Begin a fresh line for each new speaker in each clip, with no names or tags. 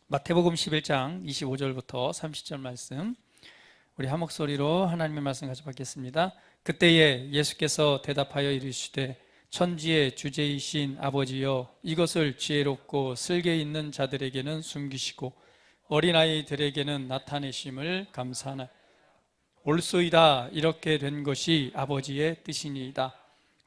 마태복음 11장 25절부터 30절 말씀, 우리 한 목소리로 하나님의 말씀 같이 받겠습니다. 그때에 예수께서 대답하여 이르시되 천지의 주제이신 아버지여, 이것을 지혜롭고 슬기 있는 자들에게는 숨기시고 어린아이들에게는 나타내심을 감사하나. 옳소이다. 이렇게 된 것이 아버지의 뜻이니이다.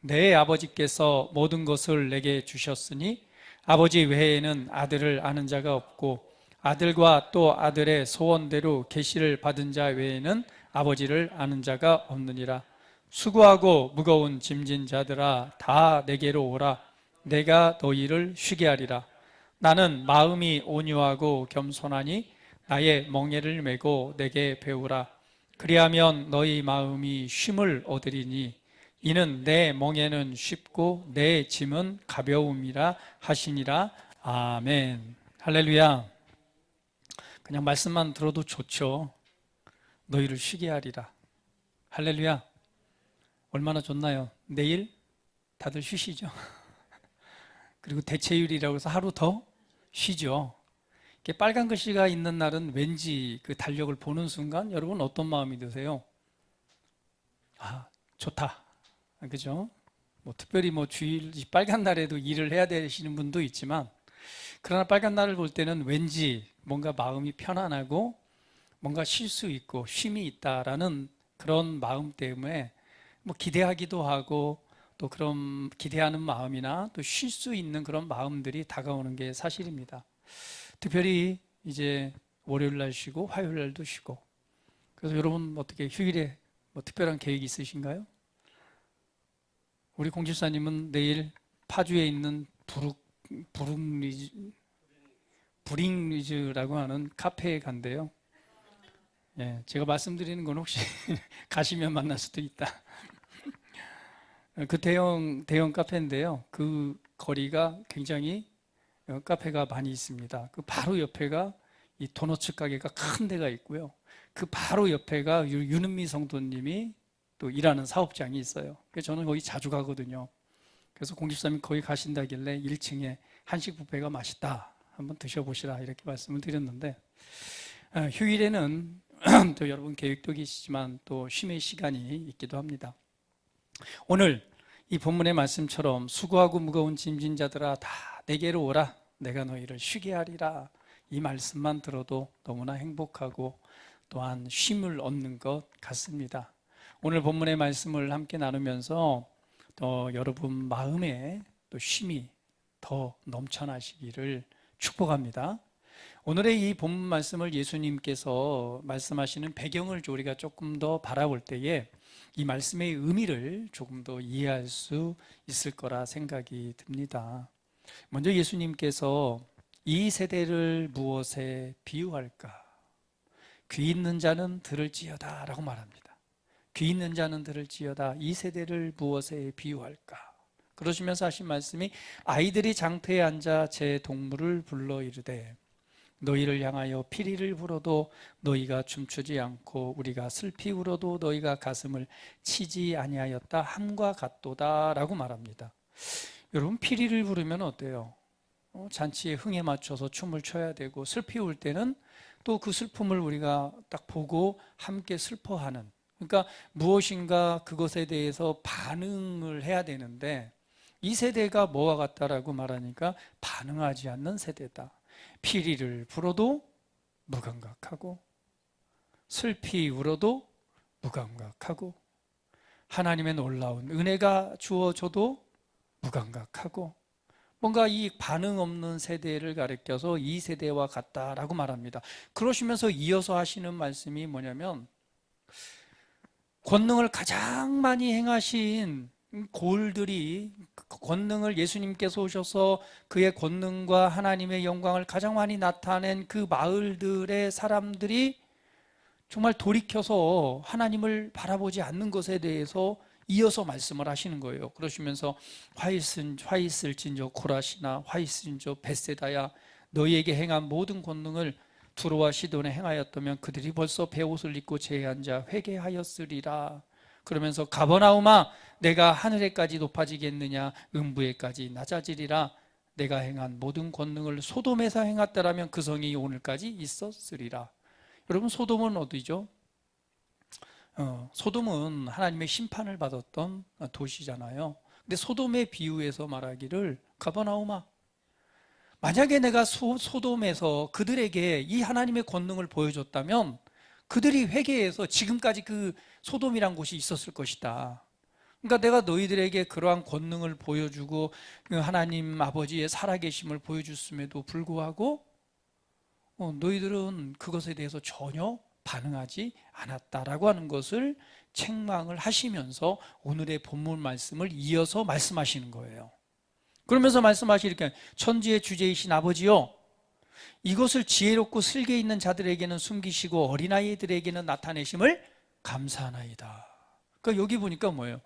내 아버지께서 모든 것을 내게 주셨으니 아버지 외에는 아들을 아는 자가 없고 아들과 또 아들의 소원대로 계시를 받은 자 외에는 아버지를 아는 자가 없느니라. 수고하고 무거운 짐진 자들아, 다 내게로 오라. 내가 너희를 쉬게 하리라. 나는 마음이 온유하고 겸손하니 나의 멍에를 메고 내게 배우라. 그리하면 너희 마음이 쉼을 얻으리니 이는 내 멍에는 쉽고 내 짐은 가벼움이라 하시니라. 아멘. 할렐루야. 그냥 말씀만 들어도 좋죠. 너희를 쉬게 하리라. 할렐루야. 얼마나 좋나요? 내일 다들 쉬시죠. 그리고 대체휴일이라고 해서 하루 더 쉬죠. 이렇게 빨간 글씨가 있는 날은 왠지 그 달력을 보는 순간 여러분 어떤 마음이 드세요? 아, 좋다. 그죠? 뭐 특별히 뭐 주일 빨간 날에도 일을 해야 되시는 분도 있지만, 그러나 빨간 날을 볼 때는 왠지 뭔가 마음이 편안하고 뭔가 쉴 수 있고 쉼이 있다라는 그런 마음 때문에 뭐 기대하기도 하고, 또 그런 기대하는 마음이나 또 쉴 수 있는 그런 마음들이 다가오는 게 사실입니다. 특별히 이제 월요일 날 쉬고 화요일 날도 쉬고. 그래서 여러분 어떻게 휴일에 뭐 특별한 계획이 있으신가요? 우리 공집사님은 내일 파주에 있는 브링리즈라고 하는 카페에 간대요. 예, 제가 말씀드리는 건 혹시 가시면 만날 수도 있다. 그 대형 카페인데요. 그 거리가 굉장히 카페가 많이 있습니다. 그 바로 옆에가 이 도너츠 가게가 큰 데가 있고요. 그 바로 옆에가 유은미 성도님이 또 일하는 사업장이 있어요. 그래서 저는 거기 자주 가거든요. 그래서 공집사님이 거기 가신다길래 1층에 한식 뷔페가 맛있다. 한번 드셔보시라 이렇게 말씀을 드렸는데, 휴일에는 또 여러분 계획도 계시지만 또 쉼의 시간이 있기도 합니다. 오늘 이 본문의 말씀처럼 수고하고 무거운 짐진 자들아, 다 내게로 오라. 내가 너희를 쉬게 하리라. 이 말씀만 들어도 너무나 행복하고 또한 쉼을 얻는 것 같습니다. 오늘 본문의 말씀을 함께 나누면서 또 여러분 마음에 또 쉼이 더 넘쳐나시기를 축복합니다. 오늘의 이 본문 말씀을 예수님께서 말씀하시는 배경을 우리가 조금 더 바라볼 때에 이 말씀의 의미를 조금 더 이해할 수 있을 거라 생각이 듭니다. 먼저 예수님께서 이 세대를 무엇에 비유할까? 귀 있는 자는 들을지어다 라고 말합니다. 귀 있는 자는 들을지어다. 이 세대를 무엇에 비유할까? 그러시면서 하신 말씀이 아이들이 장터에 앉아 제 동물을 불러 이르되 너희를 향하여 피리를 불어도 너희가 춤추지 않고 우리가 슬피 울어도 너희가 가슴을 치지 아니하였다 함과 같도다 라고 말합니다. 여러분, 피리를 부르면 어때요? 잔치의 흥에 맞춰서 춤을 춰야 되고, 슬피 울 때는 또 그 슬픔을 우리가 딱 보고 함께 슬퍼하는, 그러니까 무엇인가 그것에 대해서 반응을 해야 되는데, 이 세대가 뭐와 같다라고 말하니까 반응하지 않는 세대다. 피리를 불어도 무감각하고 슬피 울어도 무감각하고 하나님의 놀라운 은혜가 주어져도 무감각하고, 뭔가 이 반응 없는 세대를 가리켜서 이 세대와 같다라고 말합니다. 그러시면서 이어서 하시는 말씀이 뭐냐면, 권능을 가장 많이 행하신 고을들이, 권능을 예수님께서 오셔서 그의 권능과 하나님의 영광을 가장 많이 나타낸 그 마을들의 사람들이 정말 돌이켜서 하나님을 바라보지 않는 것에 대해서 이어서 말씀을 하시는 거예요. 그러시면서 화 있을진저 코라시나 화 있을진저 벳세다야, 너희에게 행한 모든 권능을 두로와 시돈에 행하였다면 그들이 벌써 베옷을 입고 제에 앉아 회개하였으리라. 그러면서 가버나움아, 내가 하늘에까지 높아지겠느냐, 음부에까지 낮아지리라. 내가 행한 모든 권능을 소돔에서 행했더라면 그 성이 오늘까지 있었으리라. 여러분, 소돔은 어디죠? 소돔은 하나님의 심판을 받았던 도시잖아요. 근데 소돔의 비유에서 말하기를 가버나움아, 만약에 내가 소돔에서 그들에게 이 하나님의 권능을 보여줬다면 그들이 회개해서 지금까지 그 소돔이란 곳이 있었을 것이다. 그러니까 내가 너희들에게 그러한 권능을 보여주고 하나님 아버지의 살아계심을 보여줬음에도 불구하고 너희들은 그것에 대해서 전혀 반응하지 않았다라고 하는 것을 책망을 하시면서 오늘의 본문 말씀을 이어서 말씀하시는 거예요. 그러면서 말씀하시니까 천지의 주제이신 아버지요, 이것을 지혜롭고 슬기 있는 자들에게는 숨기시고 어린아이들에게는 나타내심을 감사하나이다. 그러니까 여기 보니까 뭐예요?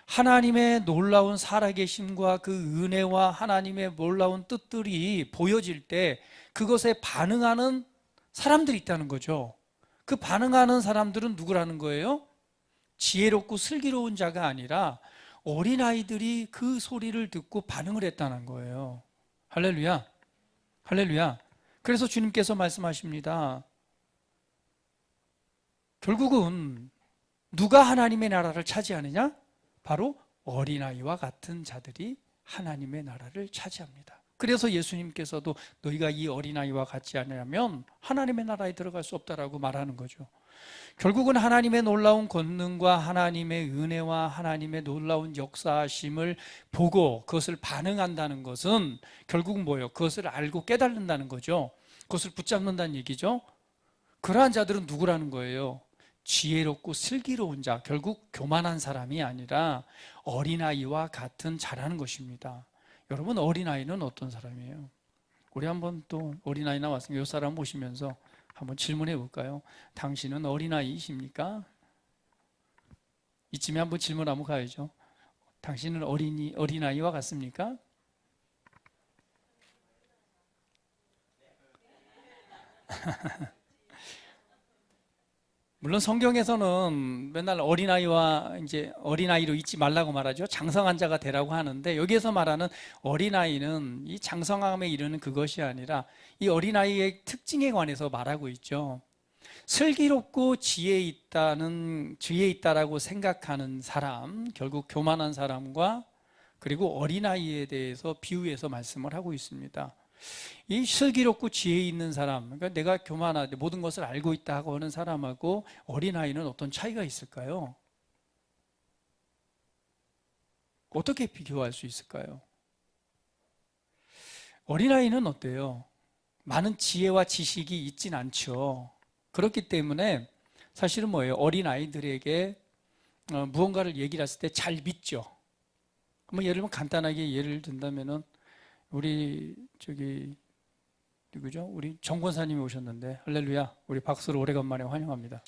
하나님의 놀라운 살아계심과 그 은혜와 하나님의 놀라운 뜻들이 보여질 때 그것에 반응하는 사람들이 있다는 거죠. 그 반응하는 사람들은 누구라는 거예요? 지혜롭고 슬기로운 자가 아니라 어린아이들이 그 소리를 듣고 반응을 했다는 거예요. 할렐루야, 할렐루야. 그래서 주님께서 말씀하십니다. 결국은 누가 하나님의 나라를 차지하느냐? 바로 어린아이와 같은 자들이 하나님의 나라를 차지합니다. 그래서 예수님께서도 너희가 이 어린아이와 같지 않으면 하나님의 나라에 들어갈 수 없다라고 말하는 거죠. 결국은 하나님의 놀라운 권능과 하나님의 은혜와 하나님의 놀라운 역사하심을 보고 그것을 반응한다는 것은 결국은 뭐예요? 그것을 알고 깨닫는다는 거죠. 그것을 붙잡는다는 얘기죠. 그러한 자들은 누구라는 거예요? 지혜롭고 슬기로운 자, 결국 교만한 사람이 아니라 어린아이와 같은 자라는 것입니다. 여러분, 어린아이는 어떤 사람이에요? 우리 한번 또 어린아이 나왔으니까 이 사람 보시면서 한번 질문해 볼까요? 당신은 어린아이이십니까? 이쯤에 한번 질문 한번 가야죠. 당신은 어린아이와 같습니까? 물론 성경에서는 맨날 어린아이와 이제 어린아이로 있지 말라고 말하죠. 장성한 자가 되라고 하는데 여기에서 말하는 어린아이는 이 장성함에 이르는 그것이 아니라 이 어린아이의 특징에 관해서 말하고 있죠. 슬기롭고 지혜 있다라고 생각하는 사람, 결국 교만한 사람과 그리고 어린아이에 대해서 비유해서 말씀을 하고 있습니다. 이 슬기롭고 지혜 있는 사람, 그러니까 내가 교만하게 모든 것을 알고 있다고 하는 사람하고 어린아이는 어떤 차이가 있을까요? 어떻게 비교할 수 있을까요? 어린아이는 어때요? 많은 지혜와 지식이 있진 않죠. 그렇기 때문에 사실은 뭐예요? 어린아이들에게 무언가를 얘기를 했을 때 잘 믿죠. 뭐 예를 들면 간단하게 예를 든다면은 우리 누구죠? 우리 정 권사님이 오셨는데 할렐루야, 우리 박수로 오래간만에 환영합니다.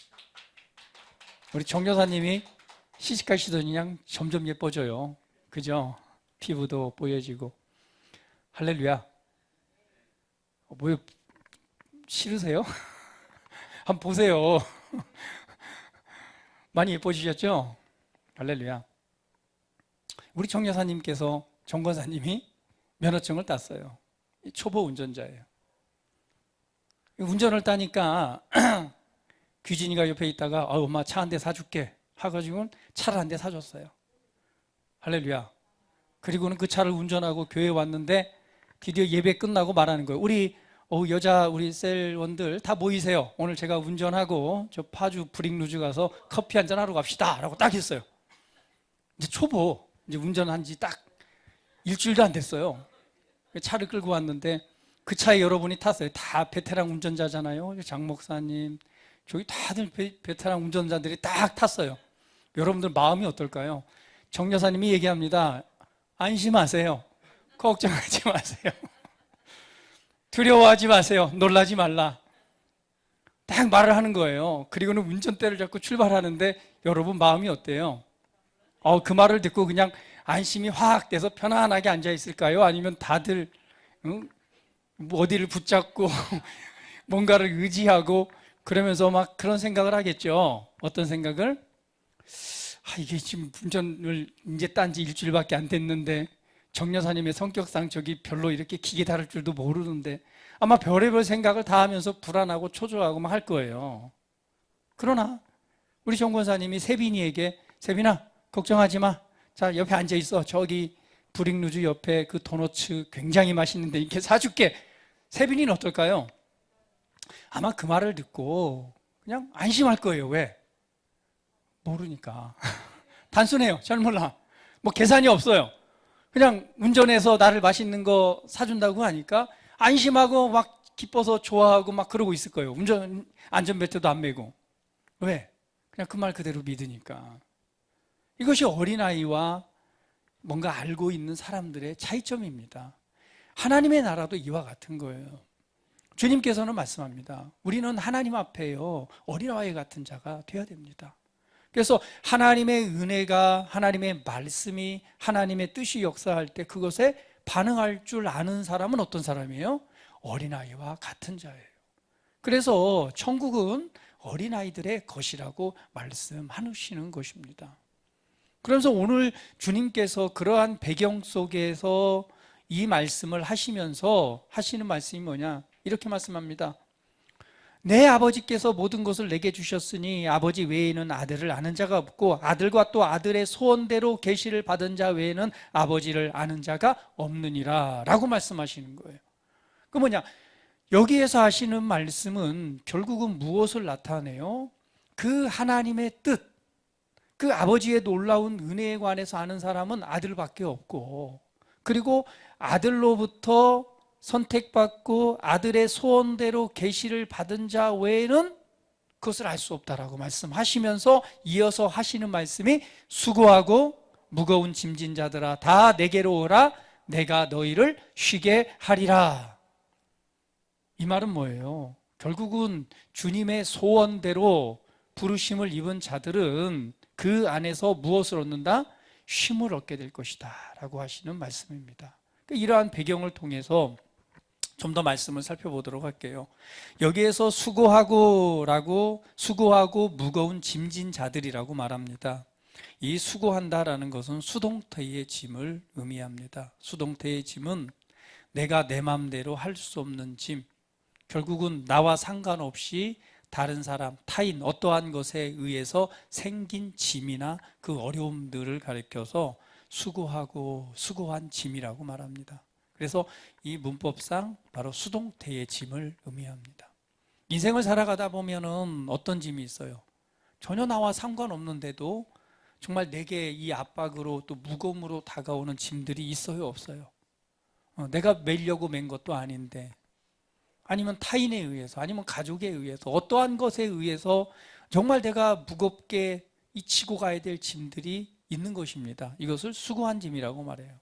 우리 정 여사님이 시집가시더니 그냥 점점 예뻐져요. 그죠? 피부도 보여지고. 할렐루야. 뭐 싫으세요? 한번 보세요. 많이 예뻐지셨죠? 할렐루야. 우리 정 여사님께서, 정 권사님이 면허증을 땄어요. 초보 운전자예요. 운전을 따니까 규진이가 옆에 있다가 엄마 차 한 대 사줄게 하가지고 차를 한 대 사줬어요. 할렐루야. 그리고는 그 차를 운전하고 교회에 왔는데 드디어 예배 끝나고 말하는 거예요. 우리 여자 우리 셀원들 다 모이세요. 오늘 제가 운전하고 저 파주 브릭루즈 가서 커피 한잔 하러 갑시다 라고 딱 했어요. 이제 초보, 이제 운전한 지 딱 일주일도 안 됐어요. 차를 끌고 왔는데 그 차에 여러분이 탔어요. 다 베테랑 운전자잖아요. 장 목사님, 저기 다들 베테랑 운전자들이 딱 탔어요. 여러분들 마음이 어떨까요? 정 여사님이 얘기합니다. 안심하세요. 걱정하지 마세요. 두려워하지 마세요. 놀라지 말라. 딱 말을 하는 거예요. 그리고는 운전대를 잡고 출발하는데 여러분 마음이 어때요? 그 말을 듣고 그냥 안심이 확 돼서 편안하게 앉아 있을까요? 아니면 다들 어디를 붙잡고 뭔가를 의지하고 그러면서 막 그런 생각을 하겠죠. 어떤 생각을? 이게 지금 운전을 이제 딴 지 일주일밖에 안 됐는데 정 여사님의 성격상 저기 별로 이렇게 기계 다룰 줄도 모르는데 아마 별의별 생각을 다 하면서 불안하고 초조하고 막 할 거예요. 그러나 우리 정 권사님이 세빈이에게 세빈아 걱정하지 마. 자 옆에 앉아 있어. 저기 브릭루즈 옆에 그 도너츠 굉장히 맛있는데 이렇게 사줄게. 세빈이는 어떨까요? 아마 그 말을 듣고 그냥 안심할 거예요. 왜? 모르니까. 단순해요. 잘 몰라. 뭐 계산이 없어요. 그냥 운전해서 나를 맛있는 거 사준다고 하니까 안심하고 막 기뻐서 좋아하고 막 그러고 있을 거예요. 운전 안전벨트도 안 매고. 왜? 그냥 그 말 그대로 믿으니까. 이것이 어린아이와 뭔가 알고 있는 사람들의 차이점입니다. 하나님의 나라도 이와 같은 거예요. 주님께서는 말씀합니다. 우리는 하나님 앞에요 어린아이 같은 자가 되어야 됩니다. 그래서 하나님의 은혜가, 하나님의 말씀이, 하나님의 뜻이 역사할 때 그것에 반응할 줄 아는 사람은 어떤 사람이에요? 어린아이와 같은 자예요. 그래서 천국은 어린아이들의 것이라고 말씀하시는 것입니다. 그래서 오늘 주님께서 그러한 배경 속에서 이 말씀을 하시면서 하시는 말씀이 뭐냐? 이렇게 말씀합니다. 내 아버지께서 모든 것을 내게 주셨으니 아버지 외에는 아들을 아는 자가 없고 아들과 또 아들의 소원대로 계시를 받은 자 외에는 아버지를 아는 자가 없느니라 라고 말씀하시는 거예요. 그 뭐냐? 여기에서 하시는 말씀은 결국은 무엇을 나타내요? 그 하나님의 뜻, 그 아버지의 놀라운 은혜에 관해서 아는 사람은 아들밖에 없고, 그리고 아들로부터 선택받고 아들의 소원대로 계시를 받은 자 외에는 그것을 알 수 없다라고 말씀하시면서 이어서 하시는 말씀이 수고하고 무거운 짐진 자들아 다 내게로 오라 내가 너희를 쉬게 하리라. 이 말은 뭐예요? 결국은 주님의 소원대로 부르심을 입은 자들은 그 안에서 무엇을 얻는다? 쉼을 얻게 될 것이다 라고 하시는 말씀입니다. 이러한 배경을 통해서 좀 더 말씀을 살펴보도록 할게요. 여기에서 수고하고 무거운 짐진 자들이라고 말합니다. 이 수고한다라는 것은 수동태의 짐을 의미합니다. 수동태의 짐은 내가 내 마음대로 할 수 없는 짐, 결국은 나와 상관없이 다른 사람, 타인, 어떠한 것에 의해서 생긴 짐이나 그 어려움들을 가리켜서 수고한 짐이라고 말합니다. 그래서 이 문법상 바로 수동태의 짐을 의미합니다. 인생을 살아가다 보면은 어떤 짐이 있어요? 전혀 나와 상관없는데도 정말 내게 이 압박으로 또 무거움으로 다가오는 짐들이 있어요, 없어요? 내가 매려고 맨 것도 아닌데, 아니면 타인에 의해서, 아니면 가족에 의해서, 어떠한 것에 의해서 정말 내가 무겁게 지고 가야 될 짐들이 있는 것입니다. 이것을 수고한 짐이라고 말해요.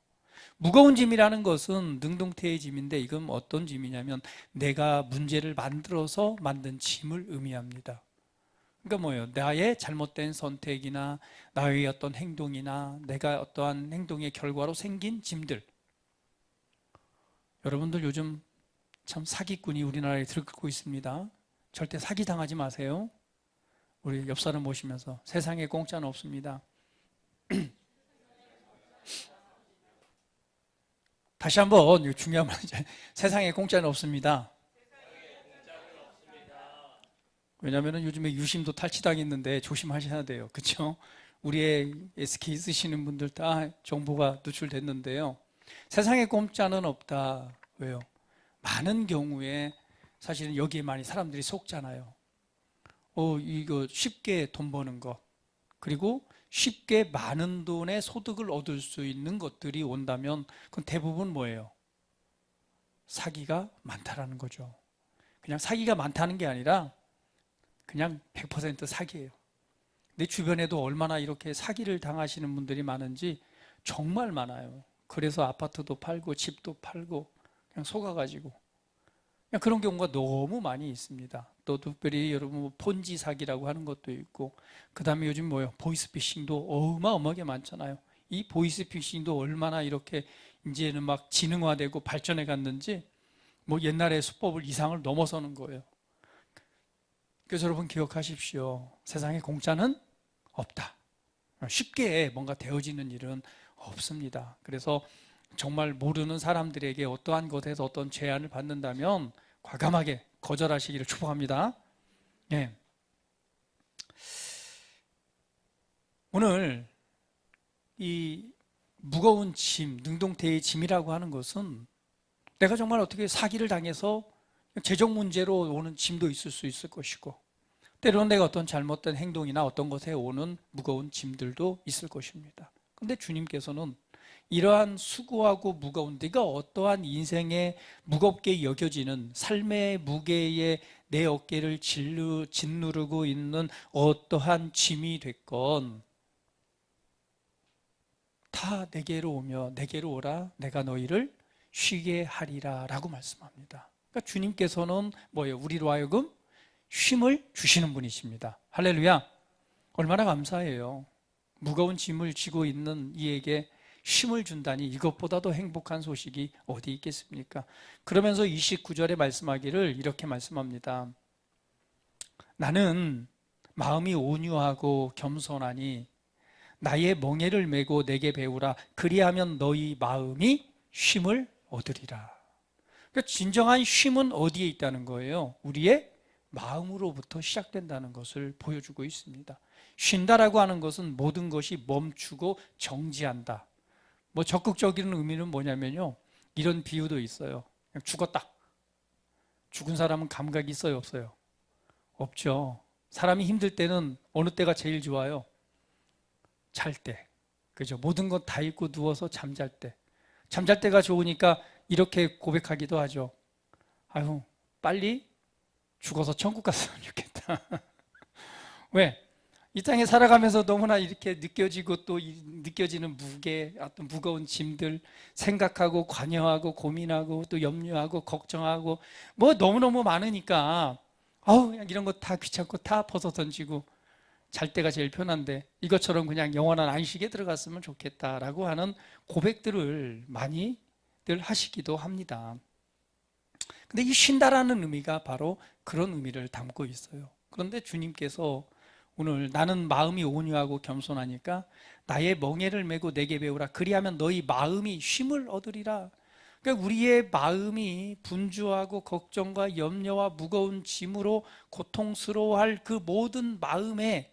무거운 짐이라는 것은 능동태의 짐인데 이건 어떤 짐이냐면 내가 문제를 만들어서 만든 짐을 의미합니다. 그러니까 뭐예요? 나의 잘못된 선택이나 나의 어떤 행동이나 내가 어떠한 행동의 결과로 생긴 짐들. 여러분들 요즘 참 사기꾼이 우리나라에 들끓고 있습니다. 절대 사기당하지 마세요. 우리 옆 사람 모시면서 세상에 공짜는 없습니다. 다시 한번 중요한 말이죠. 세상에 공짜는 없습니다. 왜냐하면 요즘에 유심도 탈취당했는데 조심하셔야 돼요. 그렇죠? 우리의 SK 쓰시는 분들 다 정보가 누출됐는데요. 세상에 공짜는 없다. 왜요? 많은 경우에 사실은 여기에 많이 사람들이 속잖아요. 이거 쉽게 돈 버는 것, 그리고 쉽게 많은 돈의 소득을 얻을 수 있는 것들이 온다면 그건 대부분 뭐예요? 사기가 많다라는 거죠. 그냥 사기가 많다는 게 아니라 그냥 100% 사기예요. 내 주변에도 얼마나 이렇게 사기를 당하시는 분들이 많은지 정말 많아요. 그래서 아파트도 팔고 집도 팔고 그냥 속아가지고 그냥 그런 경우가 너무 많이 있습니다. 또 특별히 여러분 폰지 사기라고 하는 것도 있고, 그 다음에 요즘 뭐예요? 보이스피싱도 어마어마하게 많잖아요. 이 보이스피싱도 얼마나 이렇게 이제는 막 지능화되고 발전해 갔는지 뭐 옛날의 수법을 이상을 넘어서는 거예요. 그래서 여러분 기억하십시오. 세상에 공짜는 없다. 쉽게 뭔가 되어지는 일은 없습니다. 그래서 정말 모르는 사람들에게 어떠한 것에서 어떤 제안을 받는다면 과감하게 거절하시기를 축복합니다. 예. 오늘 이 무거운 짐, 능동태의 짐이라고 하는 것은 내가 정말 어떻게 사기를 당해서 재정 문제로 오는 짐도 있을 수 있을 것이고, 때로는 내가 어떤 잘못된 행동이나 어떤 것에 오는 무거운 짐들도 있을 것입니다. 그런데 주님께서는 이러한 수고하고 무거운, 네가 어떠한 인생에 무겁게 여겨지는 삶의 무게에 내 어깨를 짓누르고 있는 어떠한 짐이 됐건 다 내게로 오며 내게로 오라, 내가 너희를 쉬게 하리라 라고 말씀합니다. 그러니까 주님께서는 뭐예요? 우리로 하여금 쉼을 주시는 분이십니다. 할렐루야. 얼마나 감사해요. 무거운 짐을 지고 있는 이에게 쉼을 준다니 이것보다도 행복한 소식이 어디 있겠습니까? 그러면서 29절에 말씀하기를 이렇게 말씀합니다. 나는 마음이 온유하고 겸손하니 나의 멍에를 메고 내게 배우라. 그리하면 너희 마음이 쉼을 얻으리라. 그러니까 진정한 쉼은 어디에 있다는 거예요? 우리의 마음으로부터 시작된다는 것을 보여주고 있습니다. 쉰다라고 하는 것은 모든 것이 멈추고 정지한다. 뭐 적극적인 의미는 뭐냐면요, 이런 비유도 있어요. 그냥 죽었다. 죽은 사람은 감각이 있어요, 없어요? 없죠. 사람이 힘들 때는 어느 때가 제일 좋아요? 잘 때. 그죠? 모든 것 다 잊고 누워서 잠잘 때. 잠잘 때가 좋으니까 이렇게 고백하기도 하죠. 아유, 빨리 죽어서 천국 갔으면 좋겠다. 왜? 이 땅에 살아가면서 너무나 이렇게 느껴지고 또 느껴지는 무게, 어떤 무거운 짐들 생각하고 관여하고 고민하고 또 염려하고 걱정하고 뭐 너무너무 많으니까 그냥 이런 거 다 귀찮고 다 벗어 던지고 잘 때가 제일 편한데 이것처럼 그냥 영원한 안식에 들어갔으면 좋겠다라고 하는 고백들을 많이들 하시기도 합니다. 근데 이 쉰다라는 의미가 바로 그런 의미를 담고 있어요. 그런데 주님께서 오늘 나는 마음이 온유하고 겸손하니까 나의 멍에를 메고 내게 배우라. 그리하면 너희 마음이 쉼을 얻으리라. 그러니까 우리의 마음이 분주하고 걱정과 염려와 무거운 짐으로 고통스러워할 그 모든 마음에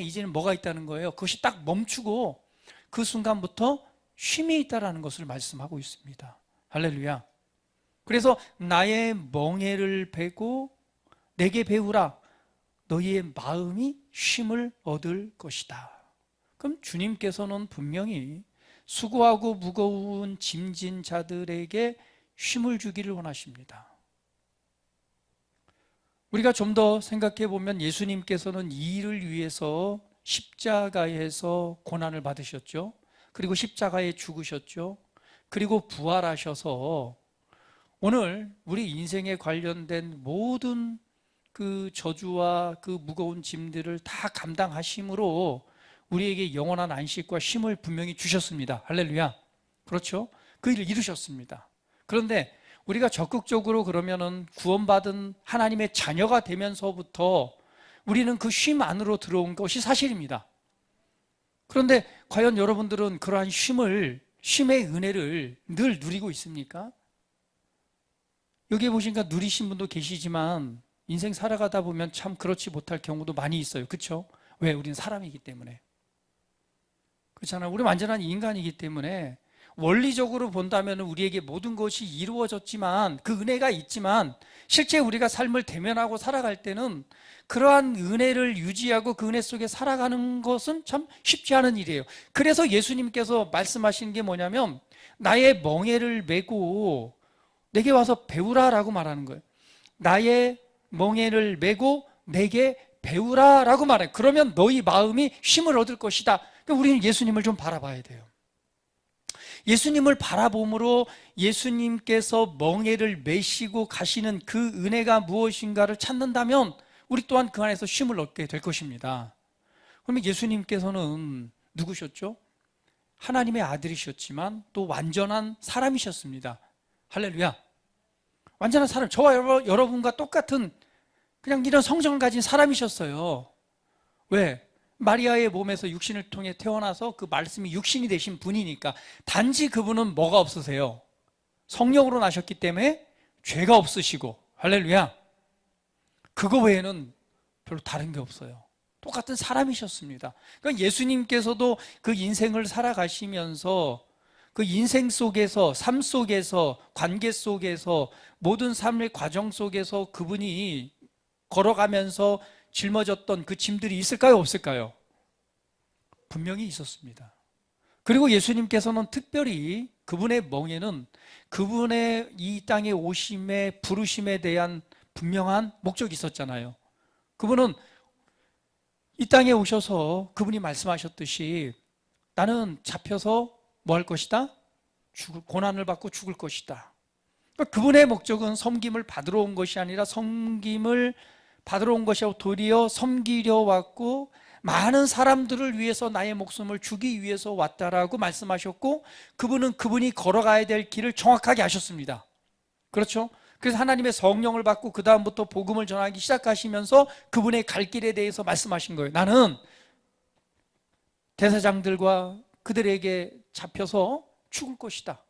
이제는 뭐가 있다는 거예요? 그것이 딱 멈추고 그 순간부터 쉼이 있다는 것을 말씀하고 있습니다. 할렐루야. 그래서 나의 멍에를 베고 내게 배우라. 너희의 마음이 쉼을 얻을 것이다. 그럼 주님께서는 분명히 수고하고 무거운 짐진 자들에게 쉼을 주기를 원하십니다. 우리가 좀 더 생각해 보면 예수님께서는 이 일을 위해서 십자가에서 고난을 받으셨죠. 그리고 십자가에 죽으셨죠. 그리고 부활하셔서 오늘 우리 인생에 관련된 모든 그 저주와 그 무거운 짐들을 다 감당하심으로 우리에게 영원한 안식과 쉼을 분명히 주셨습니다. 할렐루야. 그렇죠? 그 일을 이루셨습니다. 그런데 우리가 적극적으로 그러면은 구원받은 하나님의 자녀가 되면서부터 우리는 그 쉼 안으로 들어온 것이 사실입니다. 그런데 과연 여러분들은 그러한 쉼의 은혜를 늘 누리고 있습니까? 여기 보시니까 누리신 분도 계시지만 인생 살아가다 보면 참 그렇지 못할 경우도 많이 있어요. 그렇죠? 왜? 우리는 사람이기 때문에. 그렇잖아요. 우리 완전한 인간이기 때문에 원리적으로 본다면 우리에게 모든 것이 이루어졌지만 그 은혜가 있지만 실제 우리가 삶을 대면하고 살아갈 때는 그러한 은혜를 유지하고 그 은혜 속에 살아가는 것은 참 쉽지 않은 일이에요. 그래서 예수님께서 말씀하시는 게 뭐냐면 나의 멍에를 메고 내게 와서 배우라라고 말하는 거예요. 나의 멍에를 메고 내게 배우라라고 말해요. 그러면 너희 마음이 쉼을 얻을 것이다. 그러니까 우리는 예수님을 좀 바라봐야 돼요. 예수님을 바라봄으로 예수님께서 멍에를 메시고 가시는 그 은혜가 무엇인가를 찾는다면 우리 또한 그 안에서 쉼을 얻게 될 것입니다. 그러면 예수님께서는 누구셨죠? 하나님의 아들이셨지만 또 완전한 사람이셨습니다. 할렐루야. 완전한 사람, 저와 여러분과 똑같은 그냥 이런 성정을 가진 사람이셨어요. 왜? 마리아의 몸에서 육신을 통해 태어나서 그 말씀이 육신이 되신 분이니까 단지 그분은 뭐가 없으세요? 성령으로 나셨기 때문에 죄가 없으시고, 할렐루야, 그거 외에는 별로 다른 게 없어요. 똑같은 사람이셨습니다. 그러니까 예수님께서도 그 인생을 살아가시면서 그 인생 속에서, 삶 속에서, 관계 속에서, 모든 삶의 과정 속에서 그분이 걸어가면서 짊어졌던 그 짐들이 있을까요? 없을까요? 분명히 있었습니다. 그리고 예수님께서는 특별히 그분의 멍에는 그분의 이 땅에 오심의 부르심에 대한 분명한 목적이 있었잖아요. 그분은 이 땅에 오셔서 그분이 말씀하셨듯이 나는 잡혀서 뭐 할 것이다? 고난을 받고 죽을 것이다. 그러니까 그분의 목적은 섬김을 받으러 온 것이 아니라 섬김을 받으러 온 것이 아니라 도리어 섬기려 왔고 많은 사람들을 위해서 나의 목숨을 주기 위해서 왔다라고 말씀하셨고, 그분은 그분이 걸어가야 될 길을 정확하게 아셨습니다. 그렇죠? 그래서 하나님의 성령을 받고 그 다음부터 복음을 전하기 시작하시면서 그분의 갈 길에 대해서 말씀하신 거예요. 나는 대사장들과 그들에게 잡혀서 죽을 것이다.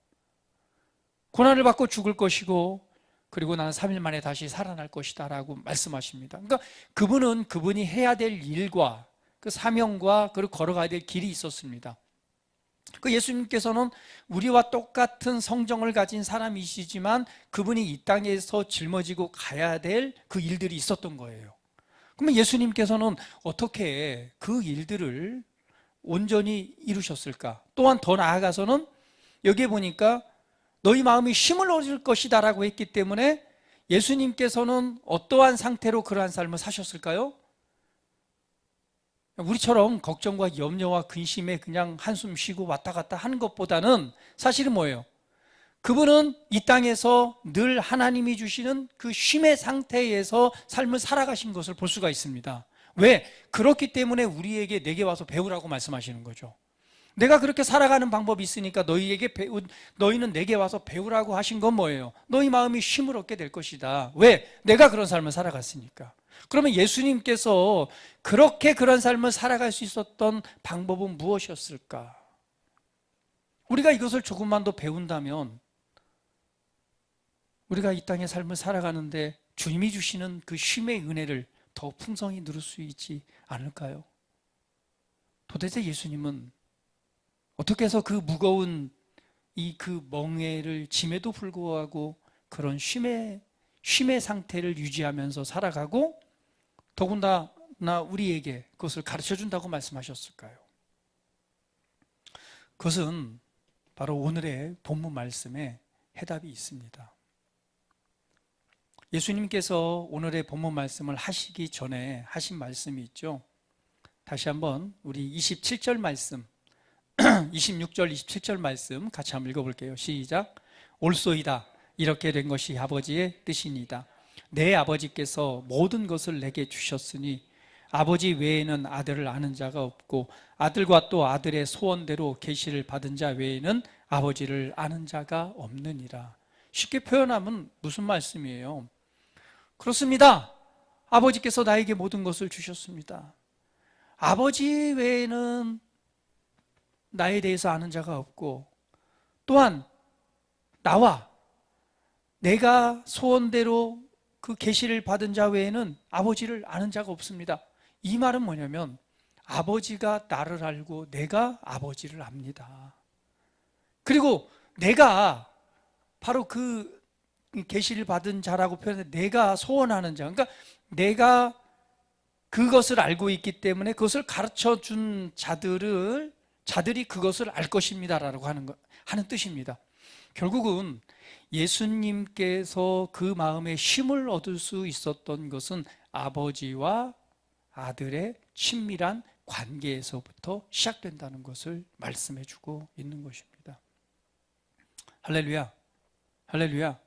고난을 받고 죽을 것이고, 그리고 나는 3일 만에 다시 살아날 것이다 라고 말씀하십니다. 그러니까 그분은 그분이 해야 될 일과 그 사명과 그리고 걸어가야 될 길이 있었습니다. 그 예수님께서는 우리와 똑같은 성정을 가진 사람이시지만 그분이 이 땅에서 짊어지고 가야 될 그 일들이 있었던 거예요. 그러면 예수님께서는 어떻게 그 일들을 온전히 이루셨을까? 또한 더 나아가서는 여기에 보니까 너희 마음이 힘을 얻을 것이다 라고 했기 때문에 예수님께서는 어떠한 상태로 그러한 삶을 사셨을까요? 우리처럼 걱정과 염려와 근심에 그냥 한숨 쉬고 왔다 갔다 하는 것보다는 사실은 뭐예요? 그분은 이 땅에서 늘 하나님이 주시는 그 쉼의 상태에서 삶을 살아가신 것을 볼 수가 있습니다. 왜? 그렇기 때문에 우리에게 내게 와서 배우라고 말씀하시는 거죠. 내가 그렇게 살아가는 방법이 있으니까 너희는 내게 와서 배우라고 하신 건 뭐예요? 너희 마음이 쉼을 얻게 될 것이다. 왜? 내가 그런 삶을 살아갔으니까. 그러면 예수님께서 그렇게 그런 삶을 살아갈 수 있었던 방법은 무엇이었을까? 우리가 이것을 조금만 더 배운다면 우리가 이 땅의 삶을 살아가는데 주님이 주시는 그 쉼의 은혜를 더 풍성히 누릴 수 있지 않을까요? 도대체 예수님은 어떻게 해서 그 무거운 그 멍에를 짐에도 불구하고 그런 쉼의 상태를 유지하면서 살아가고 더군다나 우리에게 그것을 가르쳐 준다고 말씀하셨을까요? 그것은 바로 오늘의 본문 말씀에 해답이 있습니다. 예수님께서 오늘의 본문 말씀을 하시기 전에 하신 말씀이 있죠. 다시 한번 우리 27절 말씀, 26절, 27절 말씀 같이 한번 읽어볼게요. 시작. 옳소이다. 이렇게 된 것이 아버지의 뜻이니이다. 내 아버지께서 모든 것을 내게 주셨으니 아버지 외에는 아들을 아는 자가 없고 아들과 또 아들의 소원대로 계시를 받은 자 외에는 아버지를 아는 자가 없느니라. 쉽게 표현하면 무슨 말씀이에요? 그렇습니다. 아버지께서 나에게 모든 것을 주셨습니다. 아버지 외에는 나에 대해서 아는 자가 없고 또한 나와 내가 소원대로 그 계시를 받은 자 외에는 아버지를 아는 자가 없습니다. 이 말은 뭐냐면 아버지가 나를 알고 내가 아버지를 압니다. 그리고 내가 바로 그 계시를 받은 자라고 표현해 내가 소원하는 자, 그러니까 내가 그것을 알고 있기 때문에 그것을 가르쳐 준 자들이 그것을 알 것입니다라고 하는 뜻입니다. 결국은 예수님께서 그 마음에 쉼을 얻을 수 있었던 것은 아버지와 아들의 친밀한 관계에서부터 시작된다는 것을 말씀해 주고 있는 것입니다. 할렐루야, 할렐루야.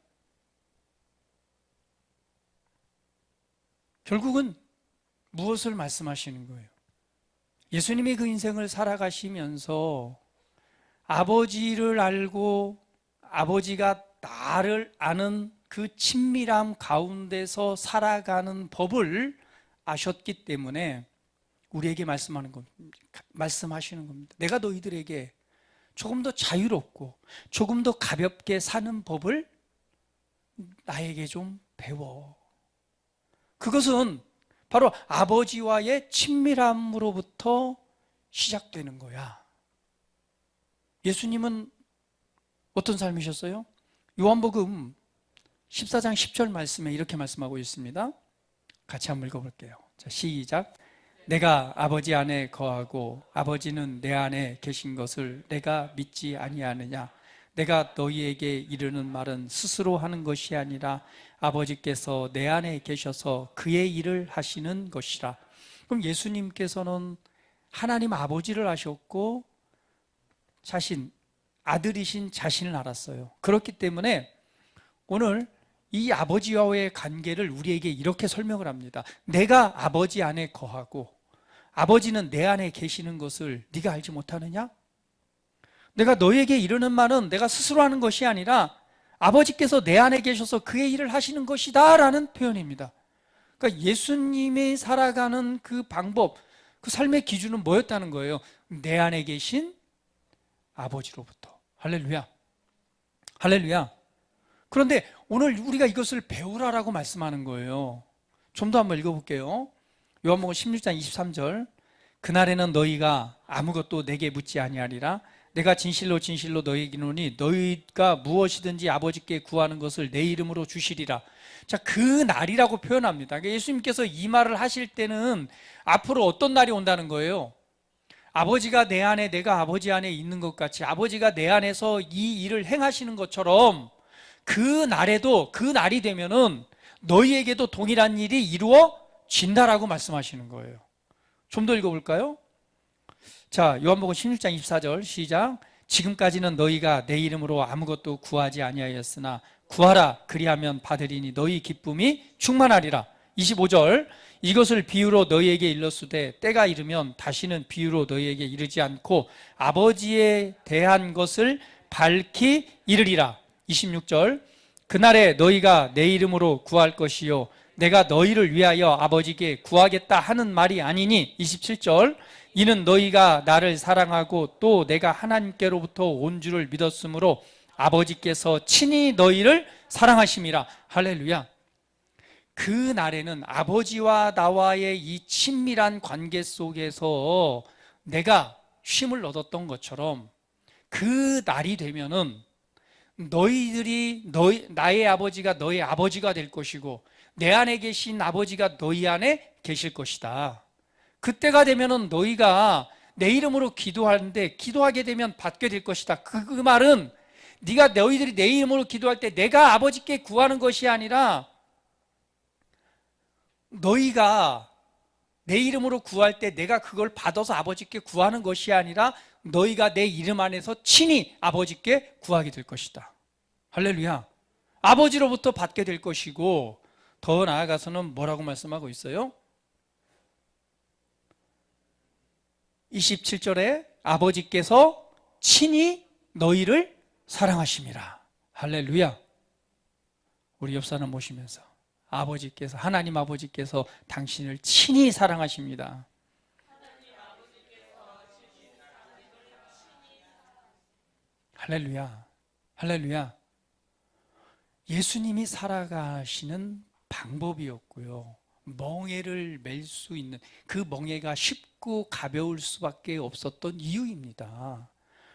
결국은 무엇을 말씀하시는 거예요? 예수님이 그 인생을 살아가시면서 아버지를 알고 아버지가 나를 아는 그 친밀함 가운데서 살아가는 법을 아셨기 때문에 우리에게 말씀하시는 겁니다. 내가 너희들에게 조금 더 자유롭고 조금 더 가볍게 사는 법을 나에게 좀 배워. 그것은 바로 아버지와의 친밀함으로부터 시작되는 거야. 예수님은 어떤 삶이셨어요? 요한복음 14장 10절 말씀에 이렇게 말씀하고 있습니다. 같이 한번 읽어볼게요. 자, 시작. 내가 아버지 안에 거하고 아버지는 내 안에 계신 것을 내가 믿지 아니하느냐? 내가 너희에게 이르는 말은 스스로 하는 것이 아니라 아버지께서 내 안에 계셔서 그의 일을 하시는 것이라. 그럼 예수님께서는 하나님 아버지를 아셨고 아들이신 자신을 알았어요. 그렇기 때문에 오늘 이 아버지와의 관계를 우리에게 이렇게 설명을 합니다. 내가 아버지 안에 거하고 아버지는 내 안에 계시는 것을 네가 알지 못하느냐? 내가 너에게 이르는 말은 내가 스스로 하는 것이 아니라 아버지께서 내 안에 계셔서 그의 일을 하시는 것이다 라는 표현입니다. 그러니까 예수님이 살아가는 그 방법, 그 삶의 기준은 뭐였다는 거예요? 내 안에 계신 아버지로부터. 할렐루야. 할렐루야. 그런데 오늘 우리가 이것을 배우라라고 말씀하는 거예요. 좀 더 한번 읽어볼게요. 요한복음 16장 23절. 그날에는 너희가 아무것도 내게 묻지 아니하리라. 내가 진실로 진실로 너희에게 이르노니 너희가 무엇이든지 아버지께 구하는 것을 내 이름으로 주시리라. 자, 그 날이라고 표현합니다. 그러니까 예수님께서 이 말을 하실 때는 앞으로 어떤 날이 온다는 거예요? 아버지가 내 안에, 내가 아버지 안에 있는 것 같이 아버지가 내 안에서 이 일을 행하시는 것처럼 그 날에도, 그 날이 되면은 너희에게도 동일한 일이 이루어진다라고 말씀하시는 거예요. 좀 더 읽어볼까요? 자, 요한복음 16장 24절 시작. 지금까지는 너희가 내 이름으로 아무것도 구하지 아니하였으나 구하라 그리하면 받으리니 너희 기쁨이 충만하리라. 25절. 이것을 비유로 너희에게 일렀으되 때가 이르면 다시는 비유로 너희에게 이르지 않고 아버지에 대한 것을 밝히 이르리라. 26절. 그날에 너희가 내 이름으로 구할 것이요 내가 너희를 위하여 아버지께 구하겠다 하는 말이 아니니. 27절. 이는 너희가 나를 사랑하고 또 내가 하나님께로부터 온 줄을 믿었으므로 아버지께서 친히 너희를 사랑하심이라. 할렐루야. 그 날에는 아버지와 나와의 이 친밀한 관계 속에서 내가 쉼을 얻었던 것처럼 그 날이 되면은 나의 아버지가 너의 아버지가 될 것이고 내 안에 계신 아버지가 너희 안에 계실 것이다. 그때가 되면은 너희가 내 이름으로 기도하는데 기도하게 되면 받게 될 것이다. 그 말은 너희들이 내 이름으로 기도할 때 내가 아버지께 구하는 것이 아니라 너희가 내 이름으로 구할 때 내가 그걸 받아서 아버지께 구하는 것이 아니라 너희가 내 이름 안에서 친히 아버지께 구하게 될 것이다. 할렐루야. 아버지로부터 받게 될 것이고 더 나아가서는 뭐라고 말씀하고 있어요? 27절에 아버지께서 친히 너희를 사랑하심이라. 할렐루야. 우리 옆 사람 모시면서 하나님 아버지께서 당신을 친히 사랑하십니다. 할렐루야. 할렐루야. 예수님이 살아가시는 방법이었고요. 멍에를 맬 수 있는 그 멍에가 쉽고 가벼울 수밖에 없었던 이유입니다.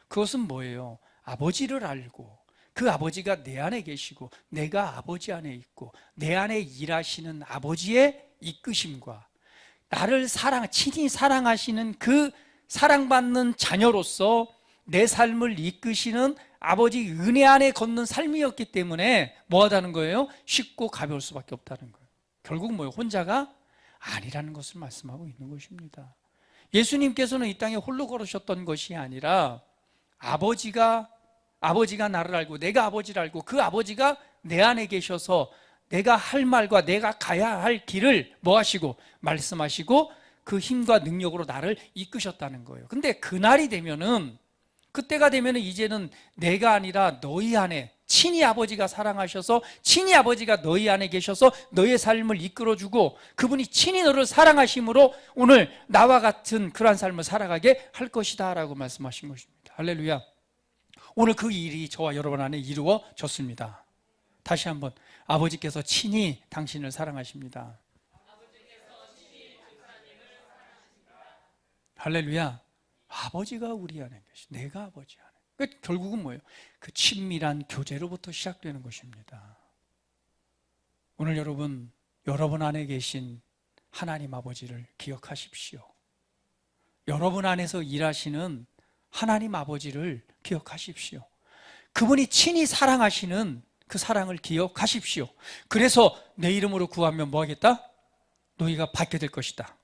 그것은 뭐예요? 아버지를 알고 그 아버지가 내 안에 계시고 내가 아버지 안에 있고 내 안에 일하시는 아버지의 이끄심과 나를 친히 사랑하시는 그 사랑받는 자녀로서 내 삶을 이끄시는 아버지 은혜 안에 걷는 삶이었기 때문에 뭐하다는 거예요? 쉽고 가벼울 수밖에 없다는 거예요. 결국 뭐예요? 혼자가 아니라는 것을 말씀하고 있는 것입니다. 예수님께서는 이 땅에 홀로 걸으셨던 것이 아니라 아버지가 나를 알고 내가 아버지를 알고 그 아버지가 내 안에 계셔서 내가 할 말과 내가 가야 할 길을 뭐 하시고 말씀하시고 그 힘과 능력으로 나를 이끄셨다는 거예요. 근데 그날이 되면은 그때가 되면은 이제는 내가 아니라 너희 안에 친히 아버지가 사랑하셔서 친히 아버지가 너희 안에 계셔서 너의 삶을 이끌어주고 그분이 친히 너를 사랑하심으로 오늘 나와 같은 그러한 삶을 살아가게 할 것이다 라고 말씀하신 것입니다. 할렐루야. 오늘 그 일이 저와 여러분 안에 이루어졌습니다. 다시 한번, 아버지께서 친히 당신을 사랑하십니다. 할렐루야. 아버지가 우리 안에 계시, 내가 아버지 안에. 그러니까 결국은 뭐예요? 그 친밀한 교제로부터 시작되는 것입니다. 오늘 여러분 안에 계신 하나님 아버지를 기억하십시오. 여러분 안에서 일하시는 하나님 아버지를 기억하십시오. 그분이 친히 사랑하시는 그 사랑을 기억하십시오. 그래서 내 이름으로 구하면 뭐 하겠다? 너희가 받게 될 것이다.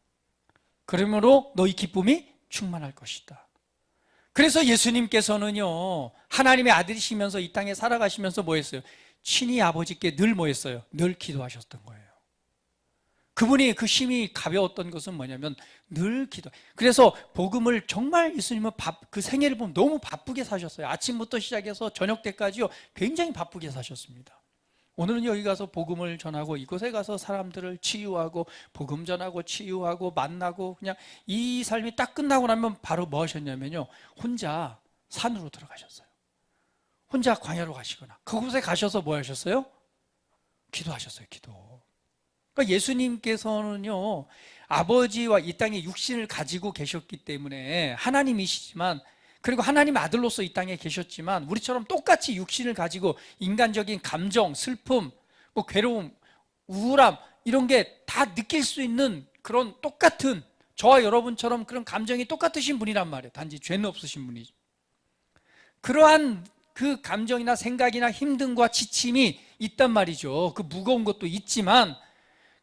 그러므로 너희 기쁨이 충만할 것이다. 그래서 예수님께서는요, 하나님의 아들이시면서 이 땅에 살아가시면서 뭐 했어요? 친히 아버지께 늘 뭐 했어요? 늘 기도하셨던 거예요. 그분이 그 힘이 가벼웠던 것은 뭐냐면 늘 기도. 그래서 복음을 정말 예수님은 그 생애를 보면 너무 바쁘게 사셨어요. 아침부터 시작해서 저녁 때까지요, 굉장히 바쁘게 사셨습니다. 오늘은 여기 가서 복음을 전하고 이곳에 가서 사람들을 치유하고 복음 전하고 치유하고 만나고, 그냥 이 삶이 딱 끝나고 나면 바로 뭐 하셨냐면요, 혼자 산으로 들어가셨어요. 혼자 광야로 가시거나 그곳에 가셔서 뭐 하셨어요? 기도하셨어요. 기도. 그러니까 예수님께서는요, 아버지와 이 땅에 육신을 가지고 계셨기 때문에 하나님이시지만, 그리고 하나님 아들로서 이 땅에 계셨지만 우리처럼 똑같이 육신을 가지고 인간적인 감정, 슬픔, 뭐 괴로움, 우울함 이런 게 다 느낄 수 있는 그런 똑같은, 저와 여러분처럼 그런 감정이 똑같으신 분이란 말이에요. 단지 죄는 없으신 분이죠. 그러한 그 감정이나 생각이나 힘듦과 지침이 있단 말이죠. 그 무거운 것도 있지만